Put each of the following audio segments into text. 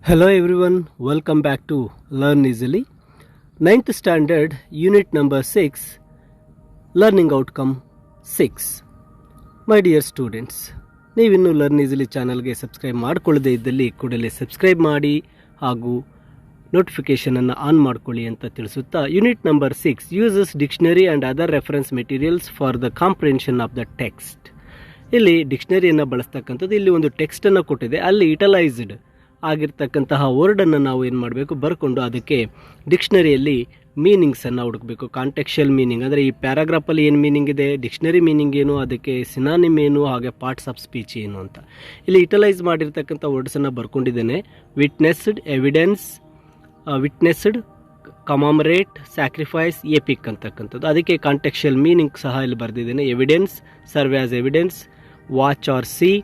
Hello everyone, welcome back to Learn Easily. 9th standard, unit number 6, learning outcome 6. My dear students, ನೀವಿನ್ನೂ learn easily ಚಾನಲ್ಗೆ subscribe ಮಾಡಿಕೊಳ್ಳದೇ ಇದ್ದಲ್ಲಿ ಕೂಡಲೇ subscribe ಮಾಡಿ ಹಾಗೂ ನೋಟಿಫಿಕೇಷನನ್ನು ಆನ್ ಮಾಡಿಕೊಳ್ಳಿ ಅಂತ ತಿಳಿಸುತ್ತಾ unit number 6 uses dictionary and other reference materials for the comprehension of the text. ಇಲ್ಲಿ ಡಿಕ್ಷನರಿಯನ್ನು ಬಳಸ್ತಕ್ಕಂಥದ್ದು, ಇಲ್ಲಿ ಒಂದು ಟೆಕ್ಸ್ಟನ್ನು ಕೊಟ್ಟಿದೆ, ಅಲ್ಲಿ ಇಟಲೈಸ್ಡ್ ಆಗಿರ್ತಕ್ಕಂತಹ ವರ್ಡನ್ನು ನಾವು ಏನು ಮಾಡಬೇಕು, ಬರ್ಕೊಂಡು ಅದಕ್ಕೆ ಡಿಕ್ಷನರಿಯಲ್ಲಿ ಮೀನಿಂಗ್ಸನ್ನು ಹುಡುಕಬೇಕು. ಕಾಂಟೆಕ್ಚುಯಲ್ ಮೀನಿಂಗ್ ಅಂದರೆ ಈ ಪ್ಯಾರಾಗ್ರಾಫಲ್ಲಿ ಏನು ಮೀನಿಂಗ್ ಇದೆ, ಡಿಕ್ಷನರಿ ಮೀನಿಂಗ್ ಏನು, ಅದಕ್ಕೆ ಸಿನಾನಿಮ್ ಏನು, ಹಾಗೆ ಪಾರ್ಟ್ಸ್ ಆಫ್ ಸ್ಪೀಚ್ ಏನು ಅಂತ ಇಲ್ಲಿ ಇಟಲೈಸ್ ಮಾಡಿರ್ತಕ್ಕಂಥ ವರ್ಡ್ಸನ್ನು ಬರ್ಕೊಂಡಿದ್ದೇನೆ. Witnessed, evidence, witnessed, commemorate, sacrifice, epic ಅಂತಕ್ಕಂಥದ್ದು. ಅದಕ್ಕೆ ಕಾಂಟೆಕ್ಚುಯಲ್ ಮೀನಿಂಗ್ ಸಹ ಇಲ್ಲಿ ಬರೆದಿದ್ದೇನೆ. Evidence, serve as evidence, watch or see,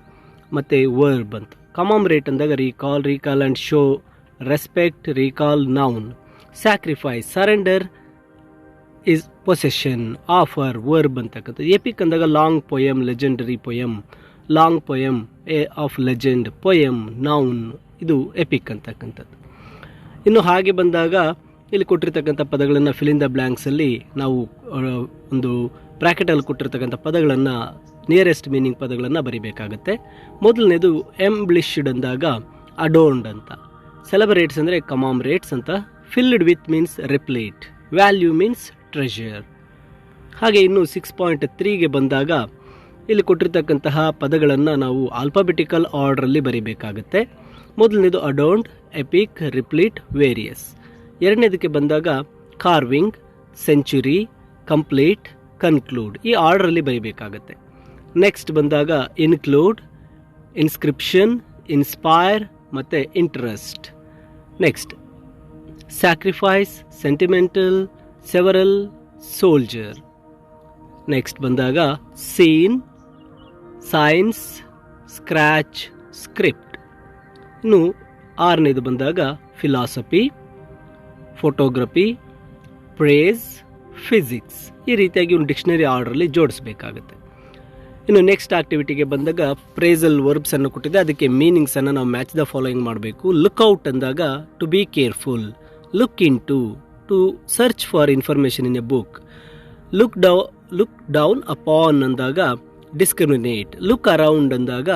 ಮತ್ತು ವರ್ಬ್ ಅಂತ. ಕಮಾಮರೇಟ್ ಅಂದಾಗ recall and show respect, recall noun. Sacrifice, surrender is possession, offer, verb ಅಂತಕ್ಕಂಥದ್ದು. ಎಪಿಕ್ ಅಂದಾಗ long poem, legendary poem, long poem of legend, poem, noun, ಇದು epic ಅಂತಕ್ಕಂಥದ್ದು. ಇನ್ನು ಹಾಗೆ ಬಂದಾಗ ಇಲ್ಲಿ ಕೊಟ್ಟಿರ್ತಕ್ಕಂಥ ಪದಗಳನ್ನು ಫಿಲ್ ಇನ್ ದ ಬ್ಲ್ಯಾಂಕ್ಸಲ್ಲಿ ನಾವು ಒಂದು ಬ್ರ್ಯಾಕೆಟಲ್ಲಿ ಕೊಟ್ಟಿರ್ತಕ್ಕಂಥ ಪದಗಳನ್ನು, ನಿಯರೆಸ್ಟ್ ಮೀನಿಂಗ್ ಪದಗಳನ್ನು ಬರಿಬೇಕಾಗುತ್ತೆ. ಮೊದಲನೇದು ಎಂಬ್ಲಿಷ್ಡ್ ಅಂದಾಗ ಅಡೋನ್ಡ್ ಅಂತ, ಸೆಲೆಬ್ರೇಟ್ಸ್ ಅಂದರೆ ಕಮಾಮರೇಟ್ಸ್ ಅಂತ, filled with means replete, value means treasure. ಹಾಗೆ ಇನ್ನು 6.3ಗೆ ಬಂದಾಗ ಇಲ್ಲಿ ಕೊಟ್ಟಿರ್ತಕ್ಕಂತಹ ಪದಗಳನ್ನು ನಾವು ಆಲ್ಫಾಬೆಟಿಕಲ್ ಆರ್ಡ್ರಲ್ಲಿ ಬರಿಬೇಕಾಗುತ್ತೆ. ಮೊದಲನೇದು ಅಡೋನ್ಡ್, ಎಪಿಕ್, ರಿಪ್ಲೀಟ್, ವೇರಿಯಸ್. ಎರಡನೇದಕ್ಕೆ ಬಂದಾಗ ಕಾರ್ವಿಂಗ್, ಸೆಂಚುರಿ, ಕಂಪ್ಲೀಟ್, ಕನ್ಕ್ಲೂಡ್, ಈ ಆರ್ಡ್ರಲ್ಲಿ ಬರಿಬೇಕಾಗತ್ತೆ. ನೆಕ್ಸ್ಟ್ ಬಂದಾಗ ಇನ್ಕ್ಲೂಡ್, ಇನ್ಸ್ಕ್ರಿಪ್ಷನ್, ಇನ್ಸ್ಪೈರ್ ಮತ್ತು interest. Next sacrifice, sentimental, several, soldier. Next ಬಂದಾಗ ಸೀನ್, ಸೈನ್ಸ್, ಸ್ಕ್ರ್ಯಾಚ್, ಸ್ಕ್ರಿಪ್ಟ್. ಇನ್ನು ಆರನೇದು ಬಂದಾಗ ಫಿಲಾಸಫಿ, ಫೋಟೋಗ್ರಫಿ, ಪ್ರೇಸ್, ಫಿಸಿಕ್ಸ್. ಈ ರೀತಿಯಾಗಿ ಒಂದು ಡಿಕ್ಷನರಿ ಆರ್ಡ್ರಲ್ಲಿ ಜೋಡಿಸಬೇಕಾಗುತ್ತೆ. ಇನ್ನು ನೆಕ್ಸ್ಟ್ ಆಕ್ಟಿವಿಟಿಗೆ ಬಂದಾಗ ಪ್ರೇಸಲ್ ವರ್ಬ್ಸನ್ನು ಕೊಟ್ಟಿದೆ, ಅದಕ್ಕೆ ಮೀನಿಂಗ್ಸನ್ನು ನಾವು ಮ್ಯಾಚ್ ದ ಫಾಲೋಯಿಂಗ್ ಮಾಡಬೇಕು. ಲುಕ್ಔಟ್ ಅಂದಾಗ to be careful, look into search for information in a book. Look down upon ಅಂದಾಗ ಡಿಸ್ಕ್ರಿಮಿನೇಟ್. ಲುಕ್ ಅರೌಂಡ್ ಅಂದಾಗ,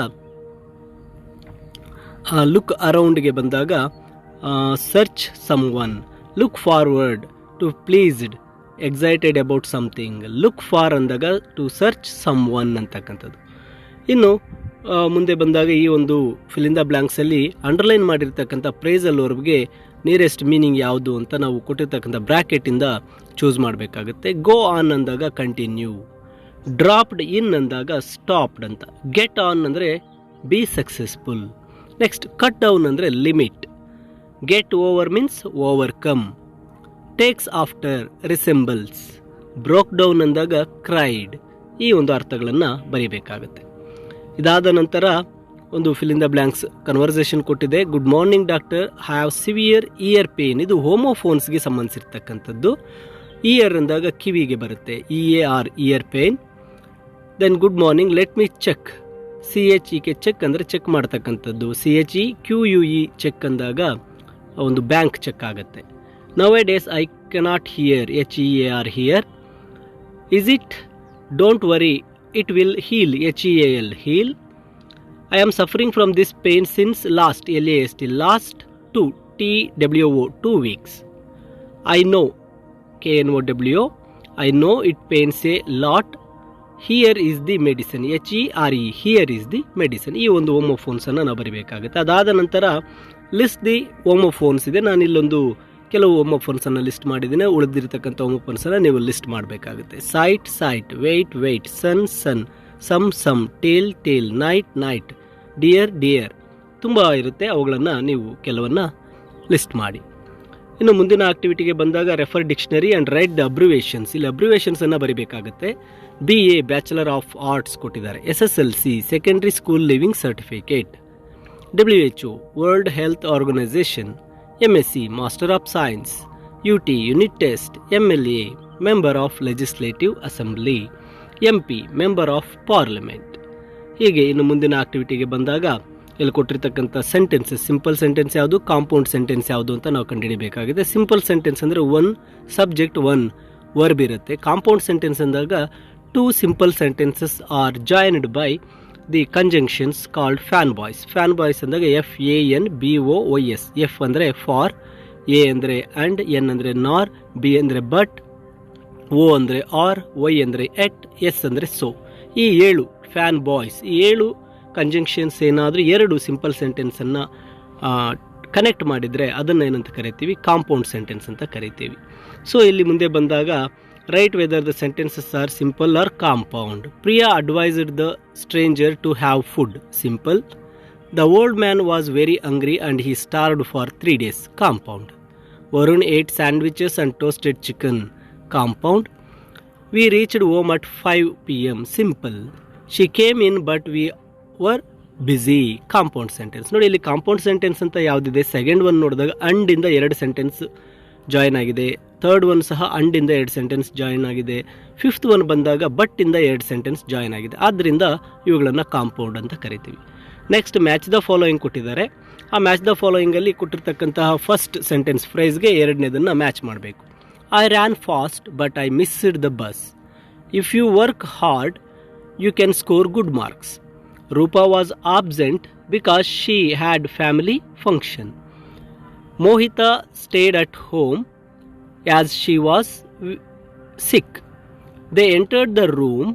ಲುಕ್ ಅರೌಂಡ್ಗೆ ಬಂದಾಗ search someone. Look forward, to pleased, excited about something. Look for ಅಂದಾಗ to search someone ಅಂತಕ್ಕಂಥದ್ದು. ಇನ್ನು ಮುಂದೆ ಬಂದಾಗ ಈ ಒಂದು ಫಿಲ್ ಇನ್ ದ ಬ್ಲ್ಯಾಂಕ್ಸಲ್ಲಿ ಅಂಡರ್ಲೈನ್ ಮಾಡಿರ್ತಕ್ಕಂಥ ಪ್ರೇಸಲ್ ವರ್ಬ್ಗೆ ನಿಯರೆಸ್ಟ್ ಮೀನಿಂಗ್ ಯಾವುದು ಅಂತ ನಾವು ಕೊಟ್ಟಿರ್ತಕ್ಕಂಥ ಬ್ರ್ಯಾಕೆಟಿಂದ ಚೂಸ್ ಮಾಡಬೇಕಾಗುತ್ತೆ. ಗೋ ಆನ್ ಅಂದಾಗ ಕಂಟಿನ್ಯೂ, ಡ್ರಾಪ್ಡ್ ಇನ್ ಅಂದಾಗ ಸ್ಟಾಪ್ಡ್ ಅಂತ, ಗೆಟ್ ಆನ್ ಅಂದರೆ be successful. Next cut down ಅಂದರೆ limit, get over means overcome, takes after, resembles, broke down ಅಂದಾಗ ಕ್ರೈಡ್. ಈ ಒಂದು ಅರ್ಥಗಳನ್ನು ಬರೀಬೇಕಾಗುತ್ತೆ. ಇದಾದ ನಂತರ ಒಂದು fill in the blanks conversation ಕೊಟ್ಟಿದೆ. Good morning doctor, have severe ear pain. ಇದು ಹೋಮೋಫೋನ್ಸ್ಗೆ ಸಂಬಂಧಿಸಿರ್ತಕ್ಕಂಥದ್ದು. ಇಯರ್ ಅಂದಾಗ ಕಿವಿಗೆ ಬರುತ್ತೆ, EAR, ear pain. Then good morning, let me check, CHEK, check ಅಂದರೆ ಚೆಕ್ ಮಾಡ್ತಕ್ಕಂಥದ್ದು. CHEQUE, ಚೆಕ್ ಅಂದಾಗ ಒಂದು ಬ್ಯಾಂಕ್ ಚೆಕ್ ಆಗುತ್ತೆ. Nowadays I cannot hear, HEAR, hear. Is it? Don't worry, it will heal, HEAL, heal. I am suffering from this pain since last, LAST, last 2 weeks. I know, KNOW, I know it pains a lot. Here is the medicine, HERE, here is the medicine. ಈ ಒಂದು ಹೋಮೋಫೋನ್ಸನ್ನು ನಾವು ಬರೀಬೇಕಾಗುತ್ತೆ. ಅದಾದ ನಂತರ list the homophones ಇದೆ. ನಾನು ಇಲ್ಲೊಂದು ಕೆಲವು ಹೋಮೋಫೋನ್ಸನ್ನು list ಮಾಡಿದ್ದೀನಿ, ಉಳಿದಿರ್ತಕ್ಕಂಥ ಹೋಮೋಫೋನ್ಸನ್ನು ನೀವು ಲಿಸ್ಟ್ ಮಾಡಬೇಕಾಗುತ್ತೆ. Sight, site, wait, weight, son, sun, sum, tale, tail, night, dear, deer. ತುಂಬ ಇರುತ್ತೆ, ಅವುಗಳನ್ನು ನೀವು ಕೆಲವನ್ನು ಲಿಸ್ಟ್ ಮಾಡಿ. ಇನ್ನು ಮುಂದಿನ ಆಕ್ಟಿವಿಟಿಗೆ ಬಂದಾಗ refer dictionary and write the abbreviations. ಇಲ್ಲಿ ಅಬ್ರಿವೇಷನ್ಸನ್ನು ಬರೀಬೇಕಾಗುತ್ತೆ. BA, ಬ್ಯಾಚುಲರ್ ಆಫ್ ಆರ್ಟ್ಸ್ ಕೊಟ್ಟಿದ್ದಾರೆ. SSLC, secondary school leaving certificate. WHO, World Health Organization. MSc, master of science. UT, unit test. MLA, member of legislative assembly. MP, member of parliament. ಹೀಗೆ ಇನ್ನು ಮುಂದಿನ ಆಕ್ಟಿವಿಟಿಗೆ ಬಂದಾಗ ಇಲ್ಲಿ ಕೊಟ್ಟಿರ್ತಕ್ಕಂಥ ಸೆಂಟೆನ್ಸಸ್, ಸಿಂಪಲ್ ಸೆಂಟೆನ್ಸ್ ಯಾವುದು, compound sentence ಯಾವುದು ಅಂತ ನಾವು ಕಂಡುಹಿಡಿಯಬೇಕಾಗಿದೆ. ಸಿಂಪಲ್ ಸೆಂಟೆನ್ಸ್ ಅಂದರೆ ಒನ್ ಸಬ್ಜೆಕ್ಟ್ ಒನ್ ವರ್ಬ್ ಇರುತ್ತೆ. ಕಾಂಪೌಂಡ್ ಸೆಂಟೆನ್ಸ್ ಅಂದಾಗ two simple sentences are joined by the conjunctions called fan boys. Fan boys ಅಂದಾಗ FANBOYS. ಎಫ್ ಅಂದರೆ ಫಾರ್, ಎ ಅಂದರೆ ಆ್ಯಂಡ್, ಎನ್ ಅಂದರೆ ನಾರ್, ಬಿ ಅಂದರೆ ಬಟ್, ಓ ಅಂದರೆ ಆರ್, ವೈ ಅಂದರೆ ಎಟ್, ಎಸ್ ಅಂದರೆ ಸೋ. ಈ 7 ಫ್ಯಾನ್ ಬಾಯ್ಸ್, ಈ 7 ಕಂಜಂಕ್ಷನ್ಸ್ ಏನಾದರೂ 2 ಸಿಂಪಲ್ ಸೆಂಟೆನ್ಸನ್ನು ಕನೆಕ್ಟ್ ಮಾಡಿದರೆ ಅದನ್ನು ಏನಂತ ಕರಿತೀವಿ, ಕಾಂಪೌಂಡ್ ಸೆಂಟೆನ್ಸ್ ಅಂತ ಕರಿತೀವಿ. ಸೊ ಇಲ್ಲಿ ಮುಂದೆ ಬಂದಾಗ write whether the sentences are simple or compound. Priya advised the stranger to have food. Simple. The old man was very hungry and he starved for 3 days. Compound. Varun ate sandwiches and toasted chicken. Compound. We reached home at 5 PM. Simple. She came in but we were busy. Compound sentence. ನೋಡಿ ಇಲ್ಲಿ compound sentence ಅಂತ ಯಾವುದಿದೆ, second one ನೋಡಿದಾಗ ಅಂಡಿಂದ 2 sentence join ಆಗಿದೆ, third one ಸಹ ಅಂಡಿಂದ 2 sentence join ಆಗಿದೆ, fifth one ಬಂದಾಗ ಬಟ್ ಇಂದ 2 ಸೆಂಟೆನ್ಸ್ ಜಾಯಿನ್ ಆಗಿದೆ. ಆದ್ದರಿಂದ ಇವುಗಳನ್ನು ಕಾಂಪೌಂಡ್ ಅಂತ ಕರಿತೀವಿ. ನೆಕ್ಸ್ಟ್ ಮ್ಯಾಚ್ ದ ಫಾಲೋಯಿಂಗ್ ಕೊಟ್ಟಿದ್ದಾರೆ. ಆ ಮ್ಯಾಚ್ ದ ಫಾಲೋಯಿಂಗಲ್ಲಿ ಕೊಟ್ಟಿರ್ತಕ್ಕಂತಹ ಫಸ್ಟ್ ಸೆಂಟೆನ್ಸ್ ಫ್ರೇಸ್ಗೆ ಎರಡನೇದನ್ನು ಮ್ಯಾಚ್ ಮಾಡಬೇಕು. I ran fast but I missed the bus. If you work hard you can score good marks. Rupa was absent because she had family function. Mohita stayed at home as she was sick. They entered the room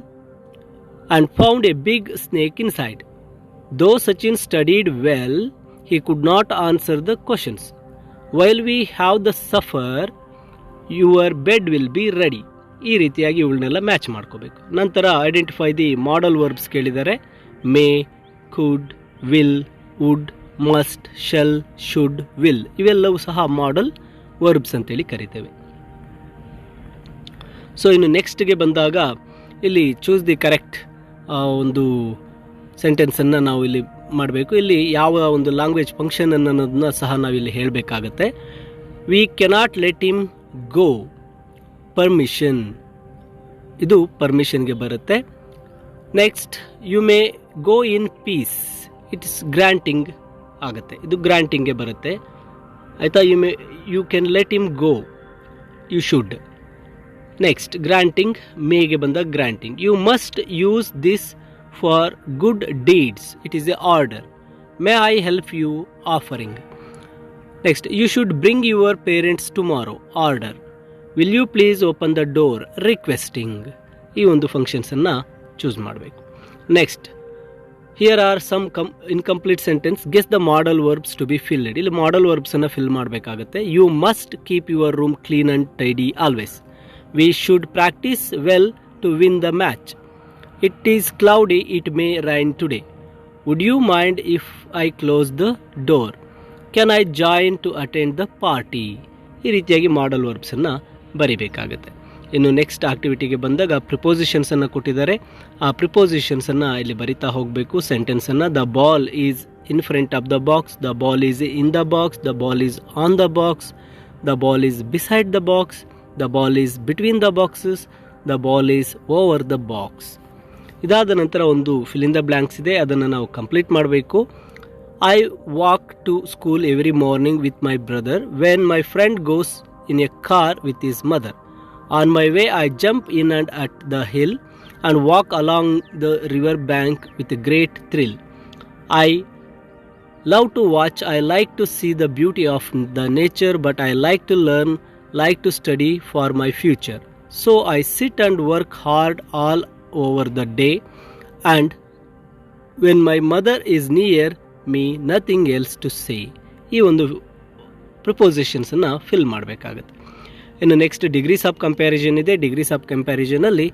and found a big snake inside. Though Sachin studied well, he could not answer the questions. While we have the supper, your bed will be ready. ಈ ರೀತಿಯಾಗಿ ಇವುಗಳನ್ನೆಲ್ಲ match ಮಾಡ್ಕೋಬೇಕು. ನಂತರ identify the modal verbs ಕೇಳಿದ್ದಾರೆ. May, could, will, would, must, shall, should, will ಇವೆಲ್ಲವೂ ಸಹ modal verbs ಅಂತೇಳಿ ಕರಿತೇವೆ. ಸೊ ಇನ್ನು ನೆಕ್ಸ್ಟ್ಗೆ ಬಂದಾಗ ಇಲ್ಲಿ ಚೂಸ್ ದಿ ಕರೆಕ್ಟ್ ಒಂದು ಸೆಂಟೆನ್ಸನ್ನು ನಾವು ಇಲ್ಲಿ ಮಾಡಬೇಕು. ಇಲ್ಲಿ ಯಾವ ಒಂದು ಲ್ಯಾಂಗ್ವೇಜ್ ಫಂಕ್ಷನ್ ಅನ್ನೋದನ್ನ ಸಹ ನಾವಿಲ್ಲಿ ಹೇಳಬೇಕಾಗತ್ತೆ. We cannot let him go. Permission, ಇದು ಪರ್ಮಿಷನ್ಗೆ ಬರುತ್ತೆ. Next you may go in peace. It is granting ಆಗುತ್ತೆ, ಇದು ಗ್ರಾಂಟಿಂಗ್ಗೆ ಬರುತ್ತೆ ಆಯಿತಾ. You can let him go, you should. Next granting, ಮೇಗೆ ಬಂದಾಗ granting. You must use this for good deeds. It is a order. May I help you, offering. Next you should bring your parents tomorrow. Order. Will you please open the door, requesting. ಈ ಒಂದು ಫಂಕ್ಷನ್ಸನ್ನು choose ಮಾಡಬೇಕು. Next here are some incomplete sentence. Guess the modal verbs to be filled. ಇಲ್ಲಿ modal ವರ್ಬ್ಸನ್ನು fill ಮಾಡಬೇಕಾಗುತ್ತೆ. You must keep your room clean and tidy always. We should practise well to win the match. It is cloudy, it may rain today. Would you mind if I close the door. Can I join to attend the party. ಈ ರೀತಿಯಾಗಿ ಮಾಡಲ್ ವರ್ಬ್ಸನ್ನು ಬರಿಬೇಕಾಗುತ್ತೆ. ಇನ್ನು next ಆಕ್ಟಿವಿಟಿಗೆ ಬಂದಾಗ ಪ್ರಿಪೋಸಿಷನ್ಸನ್ನು ಕೊಟ್ಟಿದ್ದಾರೆ. ಆ ಪ್ರಿಪೋಸಿಷನ್ಸನ್ನು ಇಲ್ಲಿ ಬರಿತಾ ಹೋಗಬೇಕು ಸೆಂಟೆನ್ಸನ್ನು. The ball is in front of the box. The ball is in the box. The ball is on the box. The ball is beside the box. The ball is between the boxes. The ball is over the box. ಇದಾದ ನಂತರ ಒಂದು fill in the blanks ಇದೆ, ಅದನ್ನು ನಾವು complete ಮಾಡಬೇಕು. I walk to school every morning with my brother when my friend goes in a car with his mother. On my way, I jump in and at the hill and walk along the river bank with a great thrill. I love to watch. I like to see the beauty of the nature, but I like to learn, like to study for my future. So I sit and work hard all over the day, and when my mother is near me, nothing else to say. ಈ ಒಂದು ಪ್ರಿಪೋಸಿಷನ್ಸನ್ನು fill ಮಾಡಬೇಕಾಗುತ್ತೆ. ಇನ್ನು next degrees of comparison ಇದೆ. Degrees of ಕಂಪ್ಯಾರಿಸನಲ್ಲಿ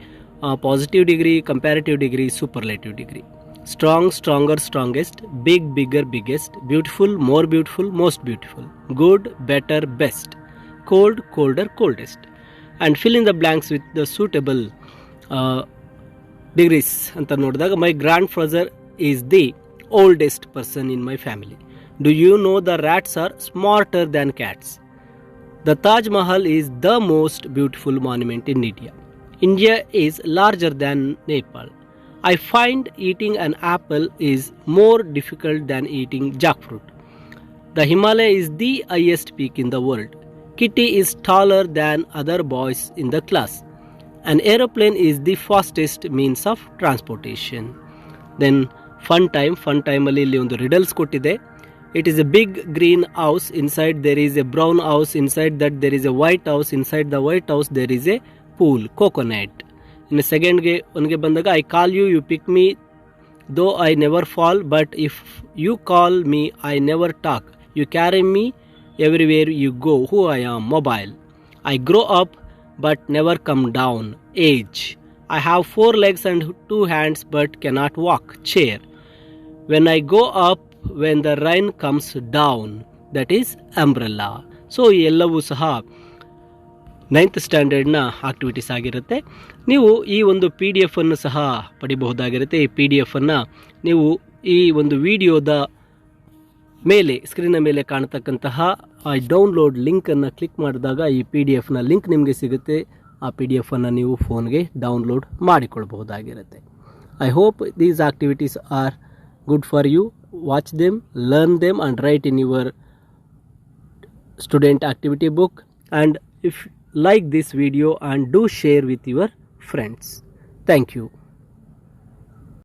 positive degree, comparative degree, superlative degree. Strong, stronger, strongest. Big, bigger, biggest. Beautiful, more beautiful, most beautiful. Good, better, best. Cold, colder, coldest. And fill in the blanks with the suitable degrees ಅಂತ ನೋಡಿದಾಗ my grandfather is the oldest person in my family. Do you know the rats are smarter than cats. The Taj Mahal is the most beautiful monument in India. India is larger than Nepal. I find eating an apple is more difficult than eating jackfruit. The Himalaya is the highest peak in the world. Kitty is taller than other boys in the class. An aeroplane is the fastest means of transportation. Then fun time ಅಲ್ಲಿ ಇಲ್ಲಿ ಒಂದು riddles ಕೊಟ್ಟಿದೆ. It is a big green house. Inside there is a brown house. Inside that there is a white house. Inside the white house there is a pool, coconut. In a second ಒನ್ಗೆ ಬಂದಾಗ I call you, you pick me, though I never fall, but if you call me I never talk. You carry me everywhere you go. Who I am? Mobile. I grow up but never come down. Age. I have 4 legs and 2 hands but cannot walk. Chair. When I go up, when the rain comes down, that is umbrella. So ಎಲ್ಲವೂ ಸಹ 9th ಸ್ಟ್ಯಾಂಡರ್ಡ್ನ activities ಆಗಿರುತ್ತೆ. ನೀವು ಈ ಒಂದು PDF ಅನ್ನು ಸಹ ಪಡಿಬಹುದಾಗಿರುತ್ತೆ. ಈ PDF ಅನ್ನು ನೀವು ಈ ಒಂದು ವಿಡಿಯೋದ ಮೇಲೆ ಸ್ಕ್ರೀನ್ನ ಮೇಲೆ ಕಾಣತಕ್ಕಂತಹ ಡೌನ್ಲೋಡ್ ಲಿಂಕನ್ನು ಕ್ಲಿಕ್ ಮಾಡಿದಾಗ ಈ PDF ಲಿಂಕ್ ನಿಮಗೆ ಸಿಗುತ್ತೆ. ಆ PDF ಅನ್ನು ನೀವು ಫೋನ್ಗೆ ಡೌನ್ಲೋಡ್ ಮಾಡಿಕೊಳ್ಬಹುದಾಗಿರುತ್ತೆ. I hope these activities are good for you. Watch them, learn them and write in your student activity book, and if like this video and do share with your friends. Thank you.